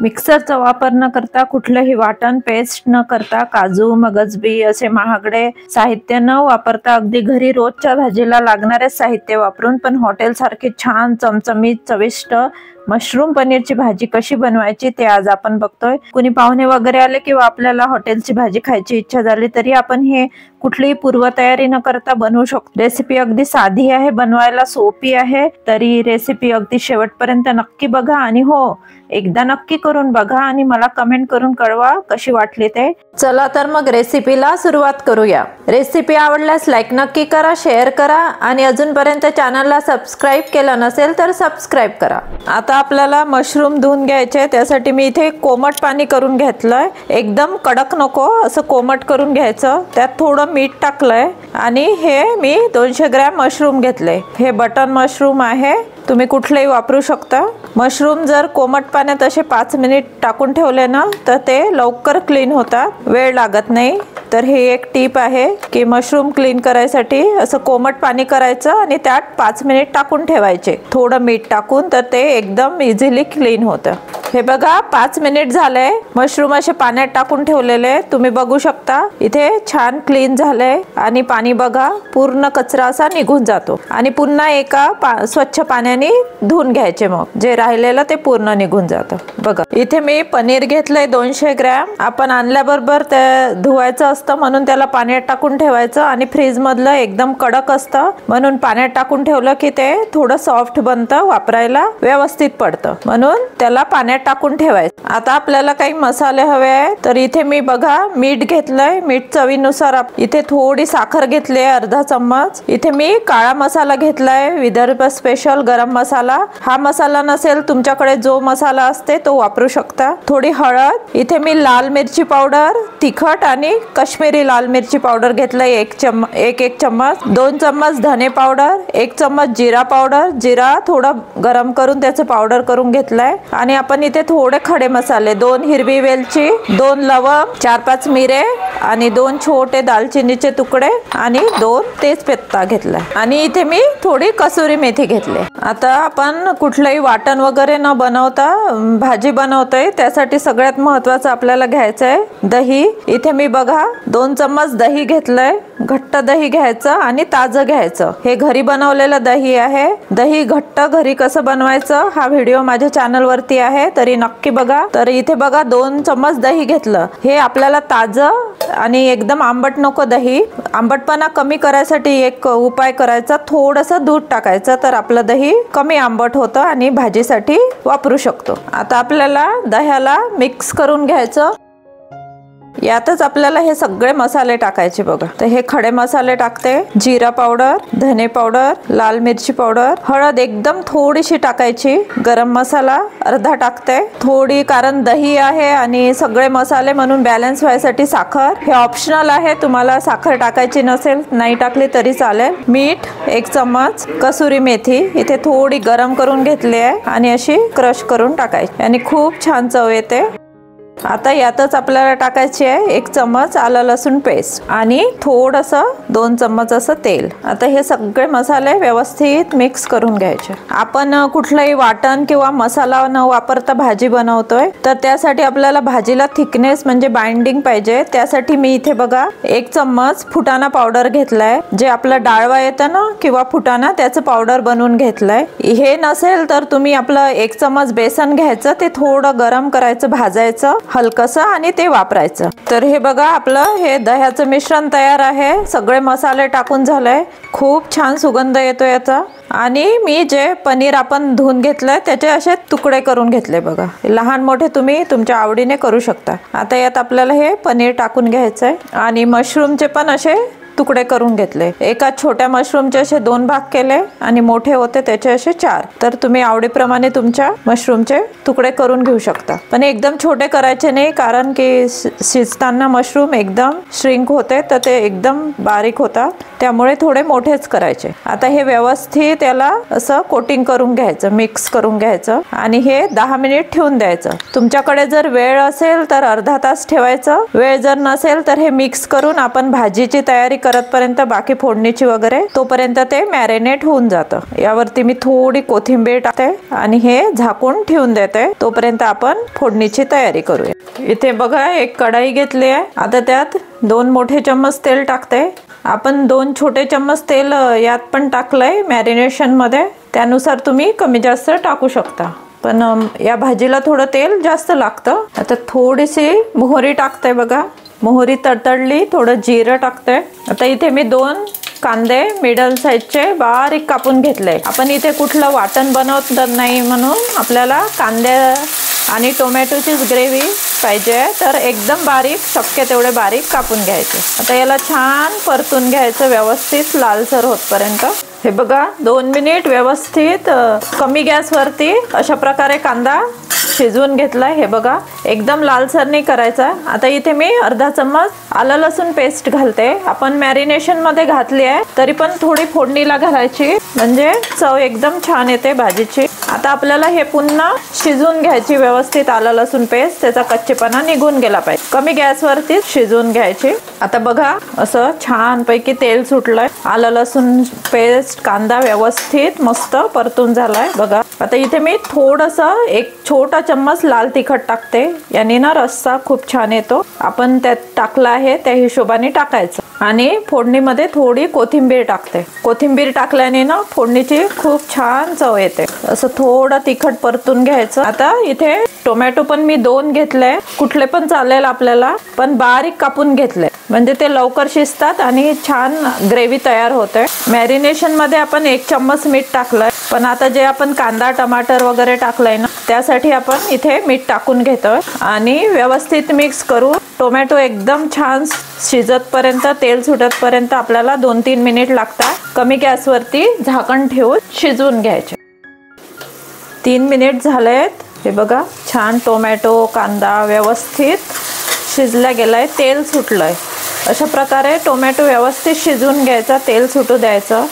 मिक्सरचा वापर न करता कुठलेही वाटण पेस्ट न करता काजू मगजबी असे महागडे साहित्य न वापरता अगदी घरी रोजच्या भाजीला लागणारे साहित्य वापरून पण हॉटेल सारखी छान चमचमीत चविष्ट मशरूम पनीरची भाजी कशी बनवायची ते आज आपण बघतोय। कुणी पाहुणे वगैरे आले किंवा आपल्याला हॉटेलची भाजी खायची इच्छा झाली तरी आपण हे कुठलीही पूर्वतयारी न करता बनवू शकतो। रेसिपी अगदी साधी आहे, बनवायला सोपी आहे, तरी रेसिपी अगदी शेवटपर्यंत नक्की बघा आणि हो एकदा नक्की करून बघा आणि मला कमेंट करून कळवा कशी वाटली ते। चला तर मग रेसिपीला सुरुवात करूया। रेसिपी आवडल्यास लाईक नक्की करा, शेअर करा आणि अजूनपर्यंत चॅनलला सबस्क्राइब केलं नसेल तर सबस्क्राइब करा। आता आपल्याला मशरूम धुवून घ्यायचे, त्यासाठी मी इथे कोमट पाणी करून घेतलंय। एकदम कडक नको, असं कोमट करून घ्यायचं। त्यात थोडं मीठ टाकलंय आणि हे मी 200 ग्रॅम मशरूम घेतले। हे बटन मशरूम आहे, तुम्ही कुठलेही वापरू शकता। मशरूम जर कोमट पाण्यात असे 5 मिनिट टाकून ठेवले ना तर ते लवकर क्लीन होतात, वेळ लागत नाही। तर हे एक टिप आहे की मशरूम क्लीन करायसाठी असं कोमट पाणी करायचं आणि त्यात 5 मिनिट टाकून ठेवायचे थोडं मीठ टाकून, तर ते एकदम इझिली क्लीन होतं। हे बघा 5 मिनिट झाले, मशरूम असे पाण्यात टाकून ठेवलेले तुम्ही बघू शकता। इथे छान क्लीन झाले आणि पाणी बघा पूर्ण कचरा असा निघून जातो आणि पुन्हा एका स्वच्छ पाण्याने धुवून घ्यायचे, मग जे राहिलेलं ते पूर्ण निघून जातं। बघा इथे मी पनीर घेतलंय 200 ग्रॅम। आपण आणल्याबरोबर ते धुवायचं असतं म्हणून त्याला पाण्यात टाकून ठेवायचं आणि फ्रीज मधलं एकदम कडक असतं म्हणून पाण्यात टाकून ठेवलं की ते थोडं सॉफ्ट बनतं, वापरायला व्यवस्थित पडतं म्हणून त्याला पाण्यात टाकून ठेवायचं। आता आपल्याला काही मसाले हवे आहे, तर इथे मी बघा मीठ घेतलंय, मीठ चवीनुसार। इथे थोडी साखर घेतली आहे अर्धा चम्मच। इथे मी काळा मसाला घेतलाय, विदर्भ स्पेशल गरम मसाला। हा मसाला नसेल तुमच्याकडे जो मसाला असते तो वापरू शकता। थोडी हळद, इथे मी लाल मिरची पावडर, तिखट आणि काश्मीरी लाल मिरची पावडर घेतलंय एक चम्मच। 2 चम्मच धने पावडर, 1 चम्मच जिरा पावडर। जिरा थोडा गरम करून त्याचे पावडर करून घेतलाय आणि आपण इथे थोडे खडे मसाले, 2 हिरवी वेलची, 2 लवंग, 4-5 मिरे आणि 2 छोटे दालचिनीचे तुकडे आणि 2 तेजपत्ता घेतलाय आणि इथे मी थोडी कसुरी मेथी घेतली। आता आपण कुठलंही वाटण वगैरे न बनवता भाजी बनवतोय, त्यासाठी सगळ्यात महत्त्वाचं आपल्याला घ्यायचं आहे दही। इथे मी बघा 2 चम्मच दही घेतलंय। घट्ट दही घ्यायचं आणि ताजं घ्यायचं। हे घरी बनवलेलं दही आहे। दही घट्ट घरी कसं बनवायचं हा व्हिडिओ माझ्या चॅनल वरती आहे, तरी नक्की बघा। तर इथे बघा 2 चम्मच दही घेतलं। हे आपल्याला ताजं आणि एकदम आंबट नको दही, आंबटपणा कमी करायसाठी एक उपाय करायचा, थोडंसं दूध टाकायचं, तर आपलं दही कमी आंबट होतं आणि भाजीसाठी वापरू शकतो। आता आपल्याला दह्याला मिक्स करून घ्यायचं। यातच आपल्याला हे सगळे मसाले टाकायचे बघा। तर हे खडे मसाले टाकते, जिरा पावडर, धने पावडर, लाल मिरची पावडर, हळद एकदम थोडीशी टाकायची, गरम मसाला अर्धा टाकते थोडी, कारण दही आहे आणि सगळे मसाले म्हणून बॅलन्स व्हायसाठी साखर। हे ऑप्शनल आहे, तुम्हाला साखर टाकायची नसेल नाही टाकली तरी चालेल। मीठ 1 चम्मच, कसुरी मेथी इथे थोडी गरम करून घेतली आहे आणि अशी क्रश करून टाकायची आणि खूप छान चव येते। आता यातच आपल्याला टाकायचे आहे 1 चम्मच आलं लसूण पेस्ट आणि थोडंसं 2 चम्मच असं तेल। आता हे सगळे मसाले व्यवस्थित मिक्स करून घ्यायचे। आपण कुठलंही वाटण किंवा मसाला न वापरता भाजी बनवतोय, तर त्यासाठी आपल्याला भाजीला थिकनेस म्हणजे बाइंडिंग पाहिजे। त्यासाठी मी इथे बघा 1 चम्मच फुटाणा पावडर घेतलाय, जे आपलं डाळवा येतं ना किंवा फुटाणा त्याचं पावडर बनवून घेतलंय। हे नसेल तर तुम्ही आपलं 1 चम्मच बेसन घ्यायचं, ते थोडं गरम करायचं, भाजायचं हलकसं आणि ते वापरायचं। तर हे बघा आपलं हे दह्याचं मिश्रण तयार आहे, सगळे मसाले टाकून झालंय, खूप छान सुगंध येतो याचा। आणि मी जे पनीर आपण धुवून घेतलंय त्याचे असे तुकडे करून घेतले बघा, लहान मोठे तुम्ही तुमच्या आवडीने करू शकता। आता यात आपल्याला हे पनीर टाकून घ्यायचंय आणि मशरूमचे पण असे तुकडे करून घेतले। एका छोट्या मशरूमचे असे 2 भाग केले आणि मोठे होते त्याचे असे 4। तर तुम्ही आवडीप्रमाणे तुमच्या मशरूमचे तुकडे करून घेऊ शकता, पण एकदम छोटे करायचे नाही, कारण की शिजताना मशरूम एकदम श्रिंक होते, तर ते एकदम बारीक होतात, त्यामुळे थोडे मोठेच करायचे। आता हे व्यवस्थित याला असं कोटिंग करून घ्यायचं, मिक्स करून घ्यायचं आणि हे 10 मिनिट ठेवून द्यायचं। तुमच्याकडे जर वेळ असेल तर अर्धा तास ठेवायचं, वेळ जर नसेल तर हे मिक्स करून आपण भाजीची तयारी करतपर्यंत बाकी फोडणीची वगैरे तोपर्यंत ते मॅरिनेट होऊन जातं। यावरती मी थोडी कोथिंबीर टाकते आणि हे झाकून ठेवून देते, तोपर्यंत आपण फोडणीची तयारी करूया। इथे बघा एक कढाई घेतली आहे, आता त्यात 2 मोठे चम्मच तेल टाकते। आपण 2 छोटे चम्मच तेल यात पण टाकलंय मॅरिनेशन मध्ये, त्यानुसार तुम्ही कमी जास्त टाकू शकता, पण या भाजीला थोडं तेल जास्त लागतं। आता थोडीशी मोहरी टाकते बघा, मोहरी तडतडली, थोडं जिरं टाकते। आता इथे मी 2 कांदे मिडल साईजचे बारीक कापून घेतले। आपण इथे कुठलं वाटण बनवत नाही म्हणून आपल्याला कांदे आणि टोमॅटोचीच ग्रेव्ही पाहिजे, तर एकदम बारीक शक्य तेवढे बारीक कापून घ्यायचे। आता याला छान परतून घ्यायचं व्यवस्थित लालसर होतपर्यंत। हे बघा 2 मिनिट व्यवस्थित कमी गॅसवरती अशा प्रकारे कांदा शिजवून घेतलाय। हे बघा एकदम लालसर नाही करायचा। आता इथे मी अर्धा चम्मच आलं लसूण पेस्ट घालते। आपण मॅरिनेशन मध्ये घातली आहे, तरी पण थोडी फोडणीला घालायची, म्हणजे चव एकदम छान येते भाजीची। आता आपल्याला हे पुन्हा शिजवून घ्यायची व्यवस्थित आलं लसूण पेस्ट, त्याचा कच्चेपणा निघून गेला पाहिजे। कमी गॅसवरती शिजवून घ्यायची। आता बघा असं छान पैकी तेल सुटलंय, आलं लसूण पेस्ट कांदा व्यवस्थित मस्त परतून झालाय बघा। आता इथे मी थोडंसं 1 छोटा चम्मच लाल तिखट टाकते, याने ना रस्सा खूप छान येतो। आपण त्यात टाकला आहे त्या हिशोबाने टाकायचं, आणि फोडणीमध्ये थोडी कोथिंबीर टाकते। कोथिंबीर टाकल्याने ना फोडणीची खूप छान चव येते। असं थोडं तिखट परतून घ्यायचं। आता इथे टोमॅटो पण मी 2 घेतले, कुठले पण चालेल आपल्याला, पण बारीक कापून घेतले, म्हणजे ते लवकर शिजतात आणि छान ग्रेव्ही तयार होते। मॅरिनेशन मध्ये आपण 1 चम्मच मीठ टाकलंय, पण आता जे आपण कांदा टमाटर वगैरे टाकलंय ना, त्यासाठी आपण इथे मीठ टाकून घेतोय आणि व्यवस्थित मिक्स करू। टोमॅटो एकदम छान शिजतपर्यंत तेल सुटतपर्यंत आपल्याला 2-3 मिनिट लागतात। कमी गॅसवरती झाकण ठेवून शिजवून घ्यायचे। 3 मिनिट झालेत। हे बघा छान टोमॅटो कांदा व्यवस्थित शिजला गेलाय, तेल सुटलंय। अशा प्रकारे टोमॅटो व्यवस्थित शिजवून घ्यायचा, तेल सुटू द्यायचं,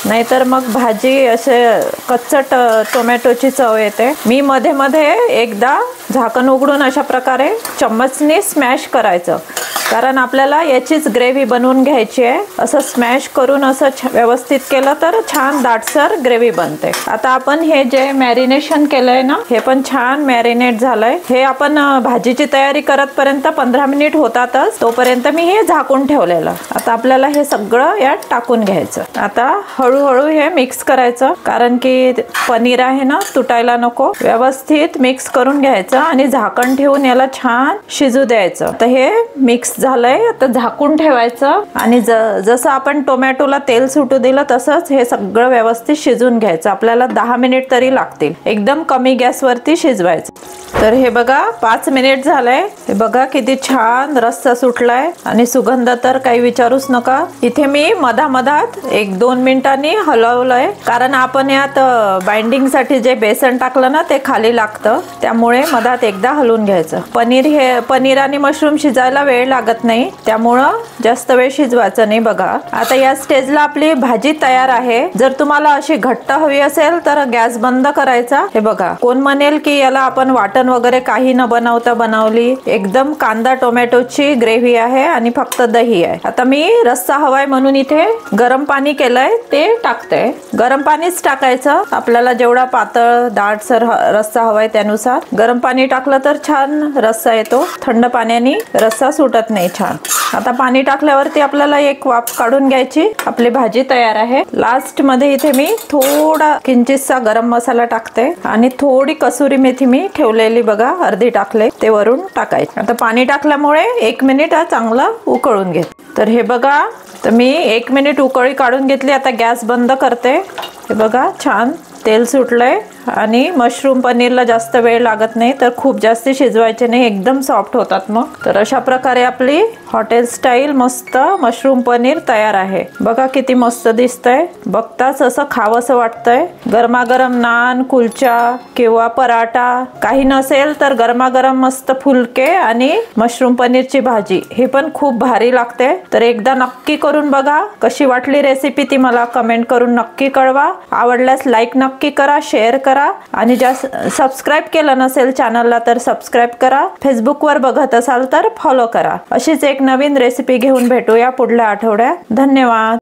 नाहीतर मग भाजी असे कच्चट टोमॅटोची चव येते। मी मध्ये मध्ये एकदा झाकण उघडून अशा प्रकारे चम्मचने स्मॅश करायचं, कारण आपल्याला याचीच ग्रेव्ही बनवून घ्यायची आहे। असं स्मॅश करून असं व्यवस्थित केलं तर छान दाटसर ग्रेव्ही बनते। आता आपण हे जे मॅरिनेशन केलंय ना, हे पण छान मॅरिनेट झालंय। हे आपण भाजीची तयारी करतपर्यंत 15 मिनिट होतातच, तोपर्यंत मी हे झाकून ठेवलेलं। आता आपल्याला हे सगळं यात टाकून घ्यायचं। आता हळूहळू हे मिक्स करायचं, कारण की पनीर आहे ना तुटायला नको। व्यवस्थित मिक्स करून घ्यायचं आणि झाकण ठेवून याला छान शिजू द्यायचं। तर हे मिक्स झालंय, आता झाकून ठेवायचं आणि जसं आपण टोमॅटोला तेल सुटू दिलं तसंच हे सगळं व्यवस्थित शिजून घ्यायचं। आपल्याला 10 मिनिट तरी लागतील, एकदम कमी गॅसवरती शिजवायचं। तर हे बघा 5 मिनिट झालंय। हे बघा किती छान रस्सा सुटलाय आणि सुगंध तर काही विचारूच नका। इथे मी मधामधात 1-2 मिनिटांनी हलवलंय, कारण आपण यात बाइंडिंग साठी जे बेसन टाकलं ना ते खाली लागतं, त्यामुळे मधात एकदा हलवून घ्यायचं। पनीर आणि मशरूम शिजायला वेळ लागत नाही, त्यामुळं जास्त वेळ शिजवायचं नाही बघा। आता या स्टेजला आपली भाजी तयार आहे। जर तुम्हाला अशी घट्ट हवी असेल तर गॅस बंद करायचा। हे बघा कोण म्हणेल की याला आपण वाटण वगैरे काही न बनवता बनवली, एकदम कांदा टोमॅटोची ग्रेव्ही आहे आणि फक्त दही आहे। आता मी रस्सा हवाय म्हणून इथे गरम पाणी केलंय ते टाकते। गरम पाणीच टाकायचं, आपल्याला जेवढा पातळ दाटसर रस्सा हवाय त्यानुसार गरम पाणी टाकलं तर छान रस्सा येतो, थंड पाण्याने रस्सा सुटत नाही छान। आता पाणी टाकल्यावरती आपल्याला एक वाफ काढून घ्यायची, आपली भाजी तयार आहे। लास्ट मध्ये इथे मी थोडा किंचितसा गरम मसाला टाकते आणि थोडी कसुरी मेथी मी ठेवलेली बघा अर्धी टाकले, ते वरून टाकायचे। आता पाणी टाकल्यामुळे 1 मिनिट चांगला उकळून घे। तर हे बघा, तर मी 1 मिनिट उकळी काढून घेतली। आता गॅस बंद करते। हे बघा छान तेल सुटलंय आणि मशरूम पनीरला जास्त वेळ लागत नाही, तर खूप जास्त शिजवायचे नाही, एकदम सॉफ्ट होतात मग। तर अशा प्रकारे आपली हॉटेल स्टाईल मस्त मशरूम पनीर तयार आहे। बघा किती मस्त दिसतंय, बघताच असं खावंसं वाटतंय। गरमागरम नान कुलचा किंवा पराठा काही नसेल तर गरमागरम मस्त फुलके आणि मशरूम पनीरची भाजी, हे पण खूप भारी लागते। तर एकदा नक्की करून बघा। कशी वाटली रेसिपी ती मला कमेंट करून नक्की कळवा। आवडल्यास लाईक नक्की करा, शेअर करा। करा आणि सबस्क्राईब केलं नसेल चॅनलला तर सबस्क्राईब करा। फेसबुकवर बघत असाल तर फॉलो करा। अशीच एक नवीन रेसिपी घेऊन भेटूया पुढल्या आठवड्यात। धन्यवाद।